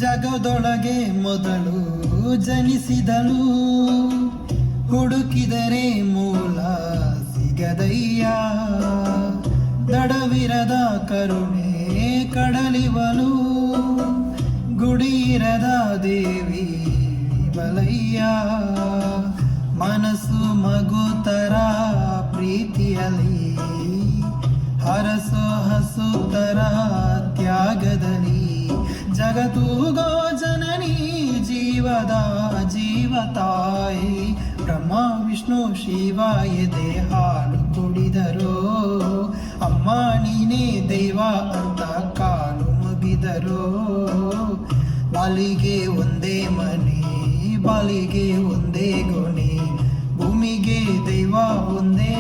ಜಗದೊಳಗೆ ಮೊದಲು ಜನಿಸಿದಳು, ಹುಡುಕಿದರೆ ಮೂಲ ಸಿಗದಯ್ಯ. ದಡವಿರದ ಕರುಣೆ ಕಡಲಿವಲು, ಗುಡಿಯಿರದ ದೇವಿ ಬಲಯ್ಯ. ಮನಸ್ಸು ಮಗುತರ ಪ್ರೀತಿಯಲ್ಲಿ, ಹರಸೋ ಹಸುತರ ತ್ಯಾಗದಲ್ಲಿ. ಜಗತ್ತೂಗೋ ಜನನಿ ಜೀವದ ಜೀವತಾಯಿ. ಬ್ರಹ್ಮ ವಿಷ್ಣು ಶಿವ ಎದೆ ಹಾಲು ಕುಡಿದರೋ, ಅಮ್ಮ ನೀನೇ ದೈವ ಅಂತ ಕಾಲು ಮುಗಿದರೋ. ಬಾಲಿಗೆ ಒಂದೇ ಮನೆ, ಬಾಲಿಗೆ ಒಂದೇ ಗೊನೆ, ಭೂಮಿಗೆ ದೈವ ಒಂದೇ